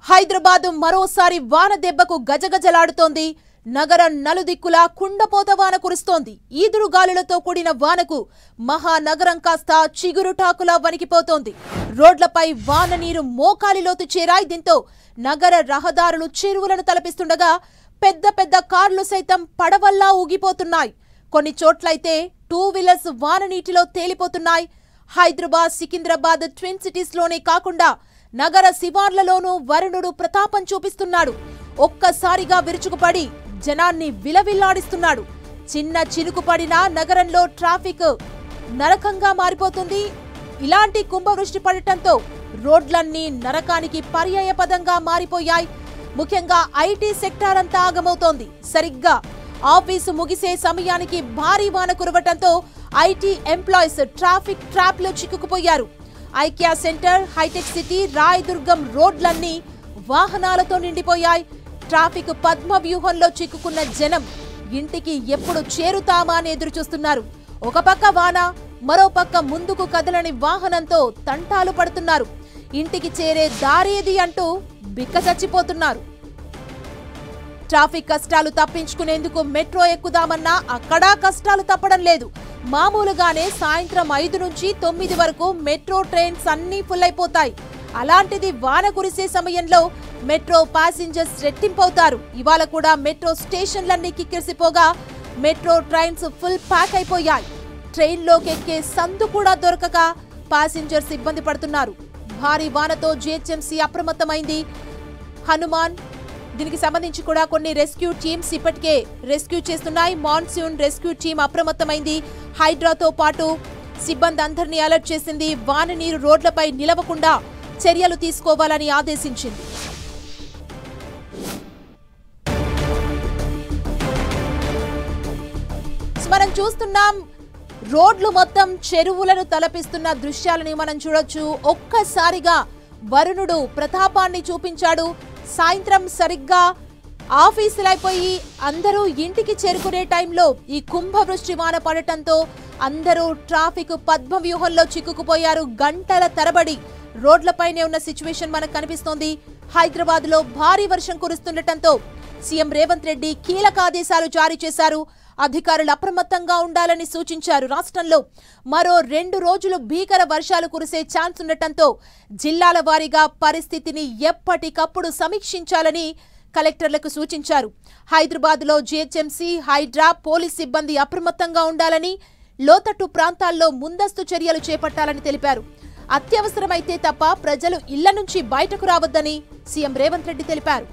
హైదరాబాద్ మరోసారి వాన దెబ్బకు గజగజలాడుతోంది. నగరం నలుదిక్కులా కుండపోత వాన కురుస్తోంది. ఈదురుగాలులతో కూడిన వానకు మహానగరం కాస్త చిగురుటాకులా వణికిపోతోంది. రోడ్లపై వాన నీరు మోకాలిలోతు చేరాయి. దీంతో నగర రహదారులు చెరువులను తలపిస్తుండగా పెద్ద పెద్ద కార్లు సైతం పడవల్లా ఊగిపోతున్నాయి. కొన్ని చోట్లయితే టూ వీలర్స్ వాన నీటిలో తేలిపోతున్నాయి. హైదరాబాద్, సికింద్రాబాద్ ట్విన్ సిటీస్ లోనే కాకుండా నగర శివార్లలోనూ వరుణుడు ప్రతాపం చూపిస్తున్నాడు. ఒక్కసారిగా విరుచుకుపడి జనాన్ని విలవిల్లాడిస్తున్నాడు. చిన్న చినుకు పడినా నగరంలో ట్రాఫిక్ నరకంగా మారిపోతుంది. ఇలాంటి కుంభవృష్టి పడటంతో రోడ్లన్నీ నరకానికి పర్యాయపదంగా మారిపోయాయి. ముఖ్యంగా ఐటీ సెక్టార్ అంతా ఆగమవుతోంది. సరిగ్గా ఆఫీసు ముగిసే సమయానికి భారీ వాన కురవటంతో ఐటీ ఎంప్లాయీస్ ట్రాఫిక్ ట్రాప్ లో చిక్కుకుపోయారు. IKEA centre, Hitech City, Rayadurgam రోడ్లన్నీ వాహనాలతో నిండిపోయాయి. ట్రాఫిక్ పద్మ వ్యూహంలో చిక్కుకున్న జనం ఇంటికి ఎప్పుడు చేరుతామా అని ఎదురుచూస్తున్నారు. ఒక పక్క వాన, మరో పక్క ముందుకు కదలని వాహనంతో తంటాలు పడుతున్నారు. ఇంటికి చేరే దారేది అంటూ బిక్కచచ్చిపోతున్నారు. ట్రాఫిక్ కష్టాలు తప్పించుకునేందుకు మెట్రో ఎక్కుదామన్నా అక్కడా కష్టాలు తప్పడం లేదు. మామూలుగానే సాయంత్రం 5 నుంచి 9 వరకు మెట్రో ట్రైన్స్ అన్నీ ఫుల్ అయిపోతాయి. అలాంటిది వాన కురిసే సమయంలో మెట్రో ప్యాసింజర్స్ రెట్టింపవుతారు. ఇవాళ కూడా మెట్రో స్టేషన్లన్నీ కిక్కిరిసిపోగా మెట్రో ట్రైన్స్ ఫుల్ ప్యాక్ అయిపోయాయి. ట్రైన్లోకి ఎక్కే సందు కూడా దొరకక ప్యాసింజర్స్ ఇబ్బంది పడుతున్నారు. భారీ వానతో జీహెచ్ఎంసీ అప్రమత్తమైంది. హనుమాన్ దీనికి సంబంధించి కూడా కొన్ని రెస్క్యూ టీమ్స్ ఇప్పటికే రెస్క్యూ చేస్తున్నాయి. మాన్సూన్ రెస్క్యూ టీం అప్రమత్తమైంది. హైడ్రాతో పాటు సిబ్బంది అందరినీ అలర్ట్ చేసింది. వాన నీరు రోడ్లపై నిలవకుండా చర్యలు తీసుకోవాలని ఆదేశించింది. మనం చూస్తున్నాం, రోడ్లు మొత్తం చెరువులను తలపిస్తున్న దృశ్యాలని మనం చూడొచ్చు. ఒక్కసారిగా వరుణుడు ప్రతాపాన్ని చూపించాడు. సాయంత్రం సరిగ్గా ఆఫీసులైపోయి అందరూ ఇంటికి చేరుకునే టైంలో ఈ కుంభవృష్టి వాన పడటంతో అందరూ ట్రాఫిక్ పద్మ వ్యూహంలో చిక్కుకుపోయారు. గంటల తరబడి రోడ్లపైనే ఉన్న సిచ్యువేషన్ మనకు కనిపిస్తోంది. హైదరాబాద్ లో భారీ వర్షం కురుస్తుండటంతో సీఎం రేవంత్ రెడ్డి కీలక ఆదేశాలు జారీ చేశారు. అధికారులు అప్రమత్తంగా ఉండాలని సూచించారు. రాష్ట్రంలో మరో 2 రోజులు భీకర వర్షాలు కురిసే ఛాన్స్ ఉండటంతో జిల్లాల వారీగా పరిస్థితిని ఎప్పటికప్పుడు సమీక్షించాలని కలెక్టర్లకు సూచించారు. హైదరాబాద్ లో జీహెచ్ఎంసీ, హైడ్రా, పోలీస్ సిబ్బంది అప్రమత్తంగా ఉండాలని, లోతట్టు ప్రాంతాల్లో ముందస్తు చర్యలు చేపట్టాలని తెలిపారు. అత్యవసరమైతే తప్ప ప్రజలు ఇళ్ల నుంచి బయటకు రావద్దని సీఎం రేవంత్ రెడ్డి తెలిపారు.